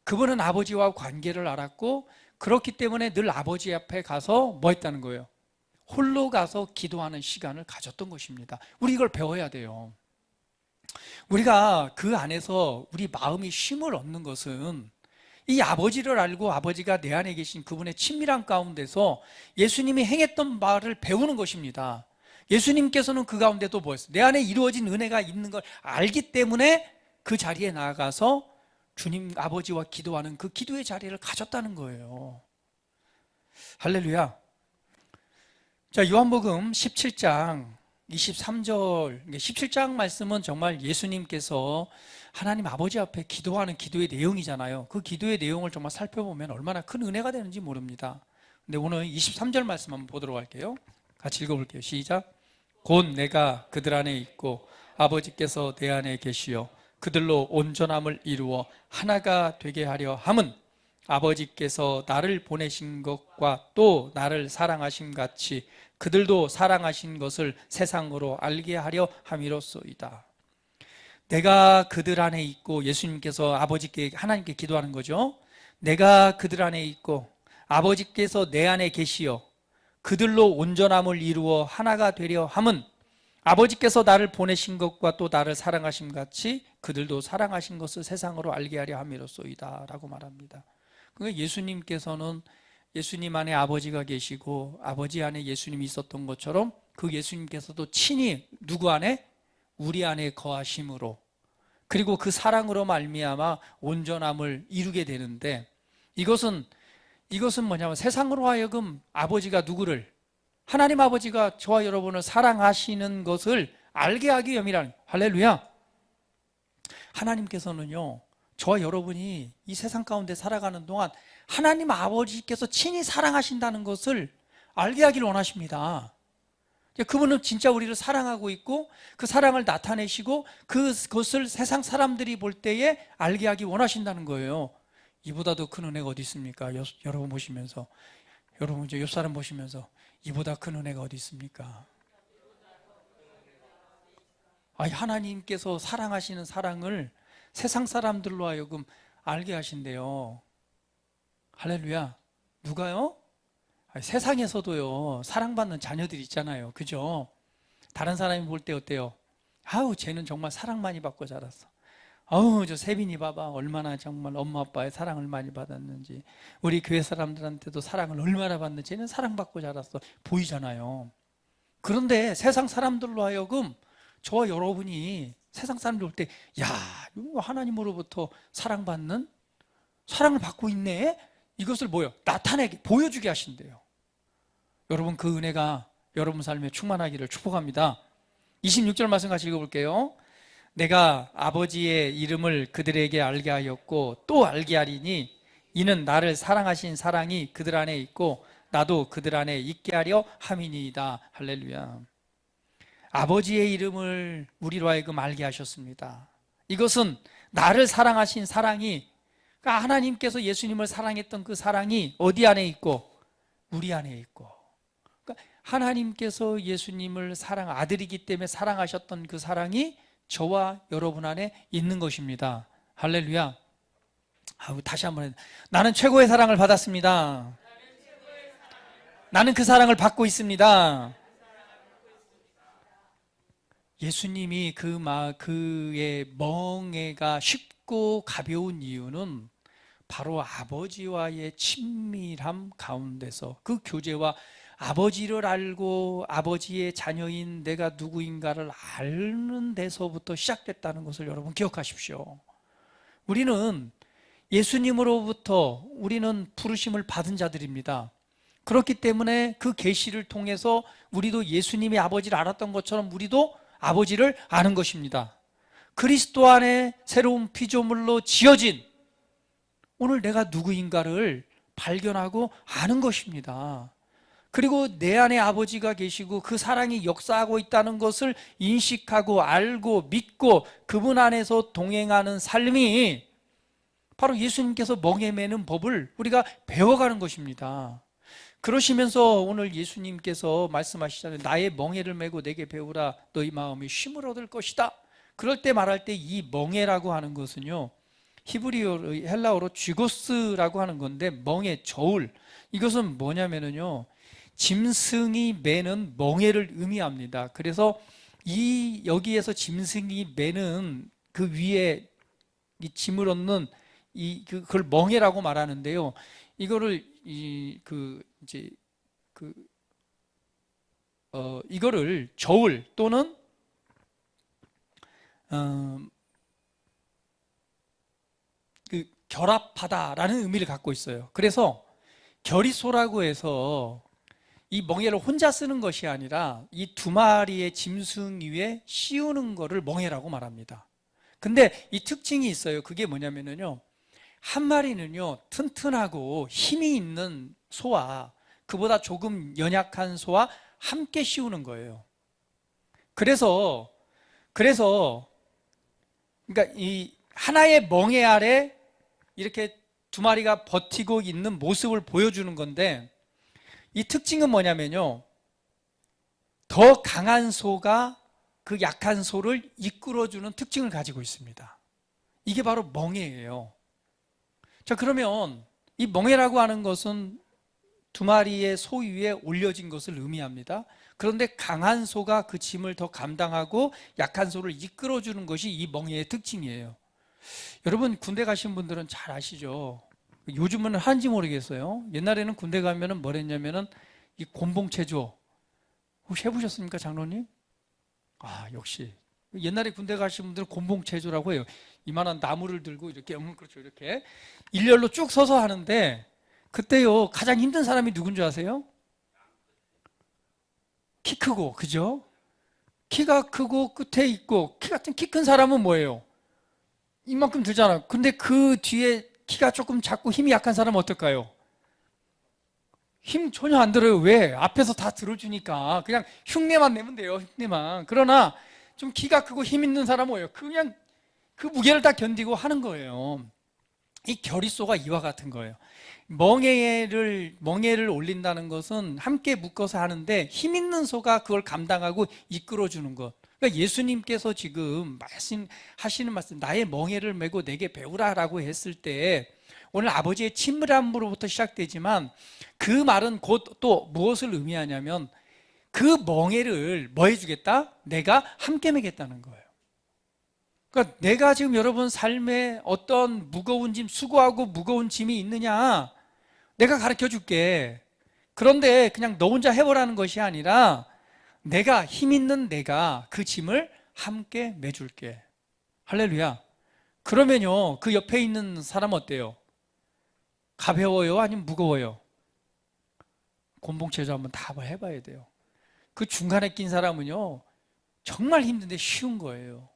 그분은 아버지와 관계를 알았고, 그렇기 때문에 늘 아버지 앞에 가서 뭐 했다는 거예요? 홀로 가서 기도하는 시간을 가졌던 것입니다. 우리 이걸 배워야 돼요. 우리가 그 안에서 우리 마음이 쉼을 얻는 것은 이 아버지를 알고 아버지가 내 안에 계신 그분의 친밀한 가운데서 예수님이 행했던 말을 배우는 것입니다. 예수님께서는 그 가운데도 뭐였어요? 내 안에 이루어진 은혜가 있는 걸 알기 때문에 그 자리에 나아가서 주님 아버지와 기도하는 그 기도의 자리를 가졌다는 거예요. 할렐루야. 자, 요한복음 17장 23절, 17장 말씀은 정말 예수님께서 하나님 아버지 앞에 기도하는 기도의 내용이잖아요. 그 기도의 내용을 정말 살펴보면 얼마나 큰 은혜가 되는지 모릅니다. 근데 오늘 23절 말씀 한번 보도록 할게요. 같이 읽어볼게요. 시작. 곧 내가 그들 안에 있고 아버지께서 내 안에 계시어 그들로 온전함을 이루어 하나가 되게 하려 함은 아버지께서 나를 보내신 것과 또 나를 사랑하심 같이 그들도 사랑하신 것을 세상으로 알게 하려 함이로소이다. 내가 그들 안에 있고, 예수님께서 아버지께, 하나님께 기도하는 거죠. 내가 그들 안에 있고 아버지께서 내 안에 계시어 그들로 온전함을 이루어 하나가 되려 함은 아버지께서 나를 보내신 것과 또 나를 사랑하심 같이 그들도 사랑하신 것을 세상으로 알게 하려 함이로소이다 라고 말합니다. 그러니까 예수님께서는 예수님 안에 아버지가 계시고 아버지 안에 예수님이 있었던 것처럼 그 예수님께서도 친히 누구 안에? 우리 안에 거하심으로, 그리고 그 사랑으로 말미암아 온전함을 이루게 되는데, 이것은 뭐냐면 세상으로 하여금 아버지가 누구를, 하나님 아버지가 저와 여러분을 사랑하시는 것을 알게 하기 위함이라는, 할렐루야. 하나님께서는요, 저와 여러분이 이 세상 가운데 살아가는 동안 하나님 아버지께서 친히 사랑하신다는 것을 알게 하기를 원하십니다. 그분은 진짜 우리를 사랑하고 있고 그 사랑을 나타내시고 그것을 세상 사람들이 볼 때에 알게 하기 원하신다는 거예요. 이보다도 큰 은혜가 어디 있습니까? 여러분 보시면서, 여러분 이제 옆 사람 보시면서, 이보다 큰 은혜가 어디 있습니까? 하나님께서 사랑하시는 사랑을 세상 사람들로 하여금 알게 하신대요. 할렐루야. 누가요? 세상에서도요, 사랑받는 자녀들이 있잖아요. 그죠? 다른 사람이 볼 때 어때요? 아우, 쟤는 정말 사랑 많이 받고 자랐어. 아우, 저 세빈이 봐봐. 얼마나 정말 엄마 아빠의 사랑을 많이 받았는지. 우리 교회 사람들한테도 사랑을 얼마나 받는지. 쟤는 사랑받고 자랐어. 보이잖아요. 그런데 세상 사람들로 하여금 저와 여러분이 세상 사람들 볼 때, 야, 이거 하나님으로부터 사랑받는, 사랑을 받고 있네? 이것을 뭐요? 나타내게, 보여주게 하신대요. 여러분, 그 은혜가 여러분 삶에 충만하기를 축복합니다. 26절 말씀 같이 읽어볼게요. 내가 아버지의 이름을 그들에게 알게 하였고 또 알게 하리니 이는 나를 사랑하신 사랑이 그들 안에 있고 나도 그들 안에 있게 하려 함이니이다. 할렐루야. 아버지의 이름을 우리로 하여금 알게 하셨습니다. 이것은 나를 사랑하신 사랑이, 그러니까 하나님께서 예수님을 사랑했던 그 사랑이 어디 안에 있고? 우리 안에 있고, 그러니까 하나님께서 예수님을 아들이기 때문에 사랑하셨던 그 사랑이 저와 여러분 안에 있는 것입니다. 할렐루야. 다시 한번, 나는 최고의 사랑을 받았습니다. 나는 그 사랑을 받고 있습니다. 예수님이 그의 멍에가 쉽고 가벼운 이유는 바로 아버지와의 친밀함 가운데서 그 교제와 아버지를 알고 아버지의 자녀인 내가 누구인가를 아는 데서부터 시작됐다는 것을 여러분 기억하십시오. 우리는 예수님으로부터 우리는 부르심을 받은 자들입니다. 그렇기 때문에 그 계시를 통해서 우리도 예수님의 아버지를 알았던 것처럼 우리도 아버지를 아는 것입니다. 그리스도 안에 새로운 피조물로 지어진 오늘 내가 누구인가를 발견하고 아는 것입니다. 그리고 내 안에 아버지가 계시고 그 사랑이 역사하고 있다는 것을 인식하고 알고 믿고 그분 안에서 동행하는 삶이 바로 예수님께서 멍에 매는 법을 우리가 배워가는 것입니다. 그러시면서 오늘 예수님께서 말씀하시잖아요. 나의 멍에를 메고 내게 배우라. 너희 마음이 쉼을 얻을 것이다. 그럴 때 말할 때 이 멍에라고 하는 것은요, 히브리어 헬라어로 쥐고스라고 하는 건데, 멍에, 저울, 이것은 뭐냐면요, 짐승이 매는 멍에를 의미합니다. 그래서 여기에서 짐승이 매는 그 위에 이 짐을 얻는 그걸 멍에라고 말하는데요. 이거를 이거를 저울 또는 결합하다라는 의미를 갖고 있어요. 그래서 결의소라고 해서 이 멍에를 혼자 쓰는 것이 아니라 이 두 마리의 짐승 위에 씌우는 거를 멍에라고 말합니다. 근데 이 특징이 있어요. 그게 뭐냐면요, 한 마리는요 튼튼하고 힘이 있는 소와 그보다 조금 연약한 소와 함께 씌우는 거예요. 그래서 그러니까 이 하나의 멍에 아래 이렇게 두 마리가 버티고 있는 모습을 보여주는 건데, 이 특징은 뭐냐면요, 더 강한 소가 그 약한 소를 이끌어주는 특징을 가지고 있습니다. 이게 바로 멍에예요. 자, 그러면 이 멍에라고 하는 것은 두 마리의 소 위에 올려진 것을 의미합니다. 그런데 강한 소가 그 짐을 더 감당하고 약한 소를 이끌어주는 것이 이 멍에의 특징이에요. 여러분 군대 가신 분들은 잘 아시죠? 요즘은 하는지 모르겠어요. 옛날에는 군대 가면은 뭘 했냐면은 이 곤봉체조 혹시 해보셨습니까, 장로님? 역시 옛날에 군대 가신 분들은 곤봉체조라고 해요. 이만한 나무를 들고 이렇게, 그렇죠, 이렇게 일렬로 쭉 서서 하는데, 그때요 가장 힘든 사람이 누군 줄 아세요? 키 크고, 그죠? 키가 크고 끝에 있고 키 큰 사람은 뭐예요? 이만큼 들잖아요. 근데 그 뒤에 키가 조금 작고 힘이 약한 사람은 어떨까요? 힘 전혀 안 들어요. 왜? 앞에서 다 들어주니까 그냥 흉내만 내면 돼요. 흉내만. 그러나 좀 키가 크고 힘 있는 사람은 뭐예요? 그냥 그 무게를 다 견디고 하는 거예요. 이 결의소가 이와 같은 거예요. 멍에를 올린다는 것은 함께 묶어서 하는데 힘 있는 소가 그걸 감당하고 이끌어주는 것. 그러니까 예수님께서 지금 하시는 말씀, 나의 멍에를 메고 내게 배우라라고 했을 때 오늘 아버지의 친밀함으로부터 시작되지만, 그 말은 곧 또 무엇을 의미하냐면 그 멍에를 뭐 해주겠다? 내가 함께 메겠다는 거예요. 그러니까 내가 지금 여러분 삶에 어떤 무거운 짐, 수고하고 무거운 짐이 있느냐, 내가 가르쳐 줄게. 그런데 그냥 너 혼자 해보라는 것이 아니라 내가 힘 있는 내가 그 짐을 함께 매줄게. 할렐루야. 그러면요, 그 옆에 있는 사람 어때요? 가벼워요? 아니면 무거워요? 곤봉체조 한번 다 해봐야 돼요. 그 중간에 낀 사람은요, 정말 힘든데 쉬운 거예요.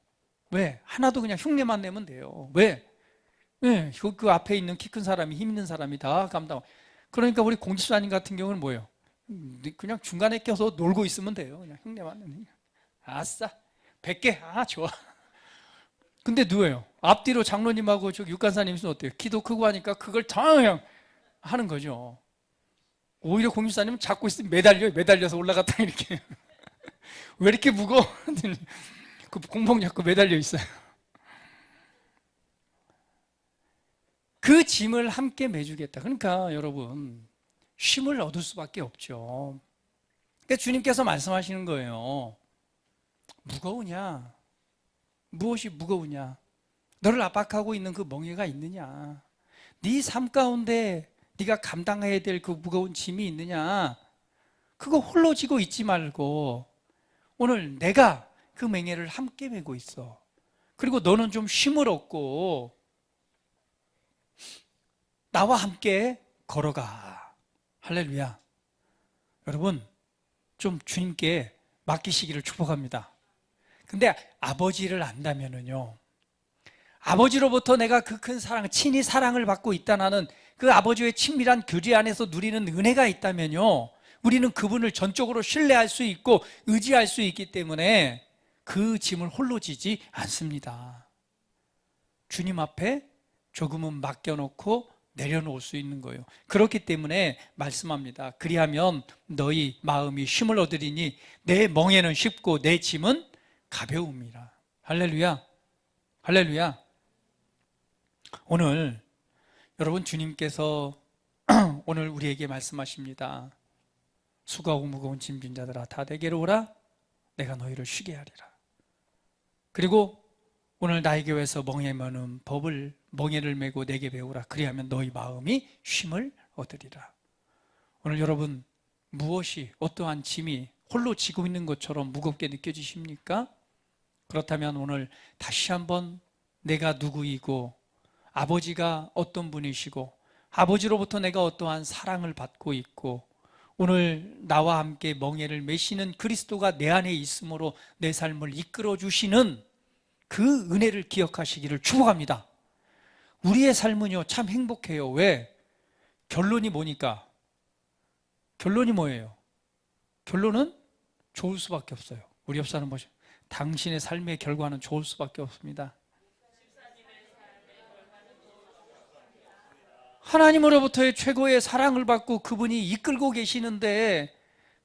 왜? 하나도 그냥 흉내만 내면 돼요. 왜? 네, 그 앞에 있는 키 큰 사람이, 힘 있는 사람이 다 감당. 그러니까 우리 공집사님 같은 경우는 뭐예요? 그냥 중간에 껴서 놀고 있으면 돼요. 그냥 흉내만 내면. 아싸, 100개, 아, 좋아. 근데 누구예요? 앞뒤로 장로님하고 저 육간사님은 어때요? 키도 크고 하니까 그걸 다 그냥 하는 거죠. 오히려 공집사님은 잡고 있으면 매달려서 올라갔다 이렇게. 왜 이렇게 무거워? 그 공봉 잡고 매달려 있어요. 그 짐을 함께 매주겠다. 그러니까 여러분, 쉼을 얻을 수밖에 없죠. 그러니까 주님께서 말씀하시는 거예요. 무거우냐? 무엇이 무거우냐? 너를 압박하고 있는 그 멍에가 있느냐? 네 삶 가운데 네가 감당해야 될 그 무거운 짐이 있느냐? 그거 홀로 지고 있지 말고 오늘 내가 그 맹해를 함께 메고 있어. 그리고 너는 좀 쉼을 얻고 나와 함께 걸어가. 할렐루야. 여러분, 좀 주님께 맡기시기를 축복합니다. 근데 아버지를 안다면은요, 아버지로부터 내가 그 큰 사랑, 친히 사랑을 받고 있다는 그 아버지의 친밀한 교제 안에서 누리는 은혜가 있다면요, 우리는 그분을 전적으로 신뢰할 수 있고 의지할 수 있기 때문에 그 짐을 홀로 지지 않습니다. 주님 앞에 조금은 맡겨놓고 내려놓을 수 있는 거예요. 그렇기 때문에 말씀합니다. 그리하면 너희 마음이 쉼을 얻으리니 내 멍에는 쉽고 내 짐은 가벼움이라. 할렐루야. 할렐루야. 오늘 여러분, 주님께서 오늘 우리에게 말씀하십니다. 수고하고 무거운 짐진 자들아 다 내게로 오라. 내가 너희를 쉬게 하리라. 그리고 오늘 나의 교회에서 멍에를 메고 내게 배우라. 그리하면 너희 마음이 쉼을 얻으리라. 오늘 여러분, 무엇이, 어떠한 짐이 홀로 지고 있는 것처럼 무겁게 느껴지십니까? 그렇다면 오늘 다시 한번 내가 누구이고 아버지가 어떤 분이시고 아버지로부터 내가 어떠한 사랑을 받고 있고 오늘 나와 함께 멍에를 메시는 그리스도가 내 안에 있으므로 내 삶을 이끌어 주시는 그 은혜를 기억하시기를 축복합니다. 우리의 삶은요 참 행복해요. 왜? 결론이 뭐니까? 결론이 뭐예요? 결론은 좋을 수밖에 없어요. 우리 옆 사람 보시면 당신의 삶의 결과는 좋을 수밖에 없습니다. 하나님으로부터의 최고의 사랑을 받고 그분이 이끌고 계시는데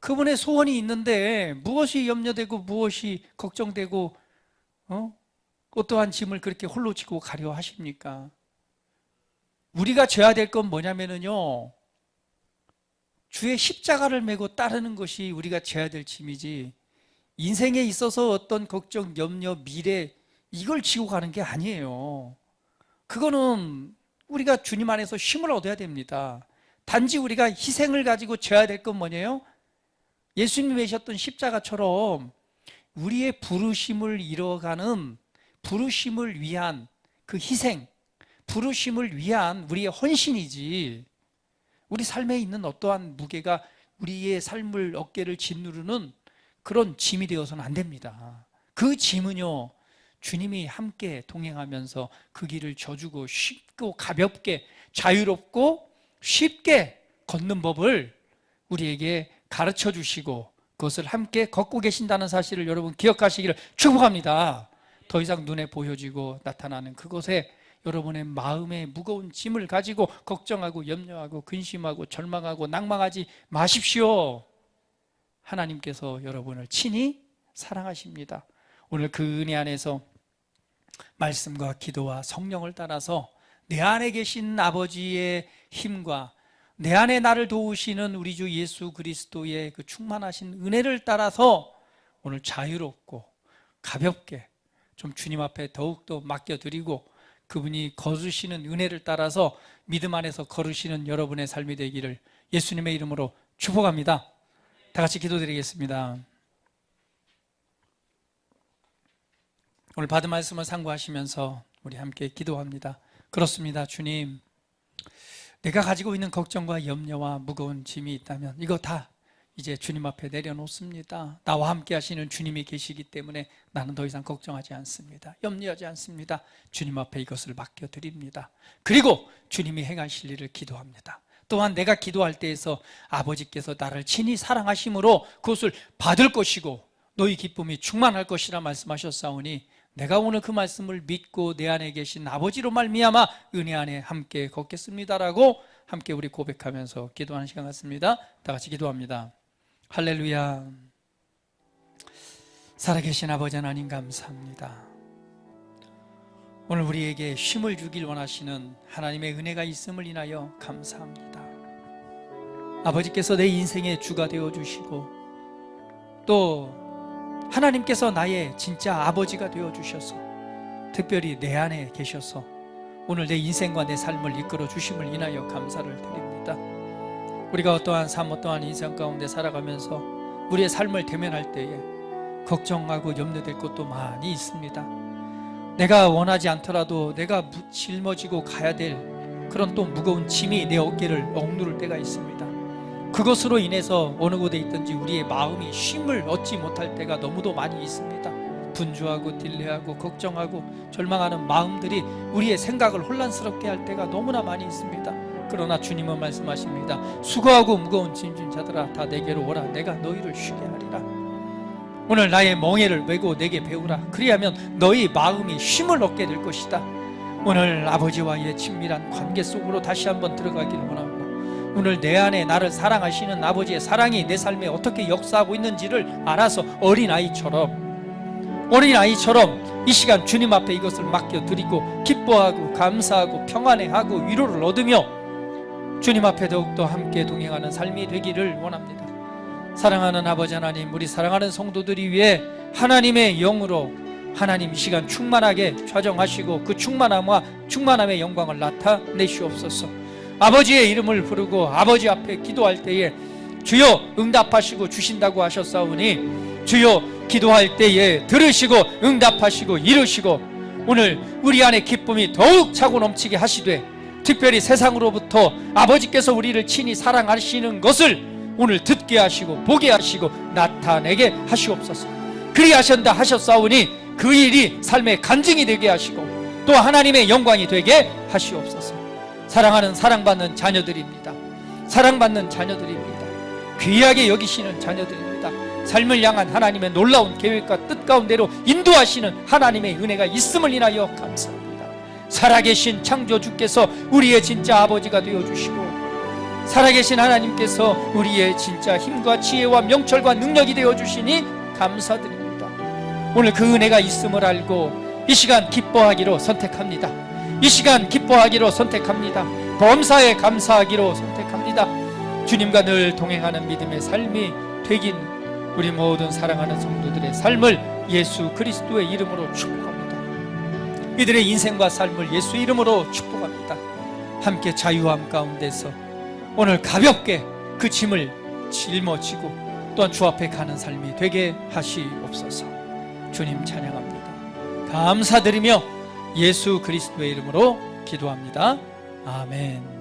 그분의 소원이 있는데 무엇이 염려되고 무엇이 걱정되고 어떠한 짐을 그렇게 홀로 지고 가려 하십니까? 우리가 져야 될 건 뭐냐면요, 주의 십자가를 메고 따르는 것이 우리가 져야 될 짐이지 인생에 있어서 어떤 걱정, 염려, 미래 이걸 지고 가는 게 아니에요. 그거는 우리가 주님 안에서 쉼을 얻어야 됩니다. 단지 우리가 희생을 가지고 져야 될 건 뭐냐요? 예수님이 메셨던 십자가처럼 우리의 부르심을 이뤄가는 부르심을 위한 그 희생, 부르심을 위한 우리의 헌신이지 우리 삶에 있는 어떠한 무게가 우리의 삶을 어깨를 짓누르는 그런 짐이 되어서는 안 됩니다. 그 짐은요 주님이 함께 동행하면서 그 길을 져주고 쉽고 가볍게 자유롭고 쉽게 걷는 법을 우리에게 가르쳐 주시고 그것을 함께 걷고 계신다는 사실을 여러분 기억하시기를 축복합니다. 더 이상 눈에 보여지고 나타나는 그것에 여러분의 마음의 무거운 짐을 가지고 걱정하고 염려하고 근심하고 절망하고 낭망하지 마십시오. 하나님께서 여러분을 친히 사랑하십니다. 오늘 그 은혜 안에서 말씀과 기도와 성령을 따라서 내 안에 계신 아버지의 힘과 내 안에 나를 도우시는 우리 주 예수 그리스도의 그 충만하신 은혜를 따라서 오늘 자유롭고 가볍게 좀 주님 앞에 더욱더 맡겨드리고 그분이 거두시는 은혜를 따라서 믿음 안에서 걸으시는 여러분의 삶이 되기를 예수님의 이름으로 축복합니다. 다 같이 기도드리겠습니다. 오늘 받은 말씀을 상고하시면서 우리 함께 기도합니다. 그렇습니다. 주님, 내가 가지고 있는 걱정과 염려와 무거운 짐이 있다면 이거 다 이제 주님 앞에 내려놓습니다. 나와 함께 하시는 주님이 계시기 때문에 나는 더 이상 걱정하지 않습니다. 염려하지 않습니다. 주님 앞에 이것을 맡겨드립니다. 그리고 주님이 행하실 일을 기도합니다. 또한 내가 기도할 때에서 아버지께서 나를 친히 사랑하심으로 그것을 받을 것이고 너희 기쁨이 충만할 것이라 말씀하셨사오니 내가 오늘 그 말씀을 믿고 내 안에 계신 아버지로 말미암아 은혜 안에 함께 걷겠습니다라고 함께 우리 고백하면서 기도하는 시간 같습니다. 다 같이 기도합니다. 할렐루야. 살아계신 아버지 하나님 감사합니다. 오늘 우리에게 쉼을 주길 원하시는 하나님의 은혜가 있음을 인하여 감사합니다. 아버지께서 내 인생의 주가 되어주시고 또 하나님께서 나의 진짜 아버지가 되어주셔서 특별히 내 안에 계셔서 오늘 내 인생과 내 삶을 이끌어 주심을 인하여 감사를 드립니다. 우리가 어떠한 삶, 어떠한 인생 가운데 살아가면서 우리의 삶을 대면할 때에 걱정하고 염려될 것도 많이 있습니다. 내가 원하지 않더라도 내가 짊어지고 가야 될 그런 또 무거운 짐이 내 어깨를 억누를 때가 있습니다. 그것으로 인해서 어느 곳에 있든지 우리의 마음이 쉼을 얻지 못할 때가 너무도 많이 있습니다. 분주하고 딜레하고 걱정하고 절망하는 마음들이 우리의 생각을 혼란스럽게 할 때가 너무나 많이 있습니다. 그러나 주님은 말씀하십니다. 수고하고 무거운 짐진 자들아 다 내게로 오라. 내가 너희를 쉬게 하리라. 오늘 나의 멍에를 메고 내게 배우라. 그리하면 너희 마음이 쉼을 얻게 될 것이다. 오늘 아버지와의 친밀한 관계 속으로 다시 한번 들어가기를 원합니다. 오늘 내 안에 나를 사랑하시는 아버지의 사랑이 내 삶에 어떻게 역사하고 있는지를 알아서 어린아이처럼 이 시간 주님 앞에 이것을 맡겨드리고 기뻐하고 감사하고 평안해하고 위로를 얻으며 주님 앞에 더욱더 함께 동행하는 삶이 되기를 원합니다. 사랑하는 아버지 하나님, 우리 사랑하는 성도들이 위해 하나님의 영으로 하나님 이 시간 충만하게 좌정하시고 그 충만함의 영광을 나타내시옵소서. 아버지의 이름을 부르고 아버지 앞에 기도할 때에 주여 응답하시고 주신다고 하셨사오니 주여 기도할 때에 들으시고 응답하시고 이루시고 오늘 우리 안에 기쁨이 더욱 차고 넘치게 하시되 특별히 세상으로부터 아버지께서 우리를 친히 사랑하시는 것을 오늘 듣게 하시고 보게 하시고 나타내게 하시옵소서. 그리하신다 하셨사오니 그 일이 삶의 간증이 되게 하시고 또 하나님의 영광이 되게 하시옵소서. 사랑하는 사랑받는 자녀들입니다. 사랑받는 자녀들입니다. 귀하게 여기시는 자녀들입니다. 삶을 향한 하나님의 놀라운 계획과 뜻 가운데로 인도하시는 하나님의 은혜가 있음을 인하여 감사합니다. 살아계신 창조주께서 우리의 진짜 아버지가 되어주시고 살아계신 하나님께서 우리의 진짜 힘과 지혜와 명철과 능력이 되어주시니 감사드립니다. 오늘 그 은혜가 있음을 알고 이 시간 기뻐하기로 선택합니다. 이 시간 기뻐하기로 선택합니다. 범사에 감사하기로 선택합니다. 주님과 늘 동행하는 믿음의 삶이 되긴 우리 모든 사랑하는 성도들의 삶을 예수 그리스도의 이름으로 축복합니다. 이들의 인생과 삶을 예수 이름으로 축복합니다. 함께 자유함 가운데서 오늘 가볍게 그 짐을 짊어지고 또한 주 앞에 가는 삶이 되게 하시옵소서. 주님 찬양합니다. 감사드리며 예수 그리스도의 이름으로 기도합니다. 아멘.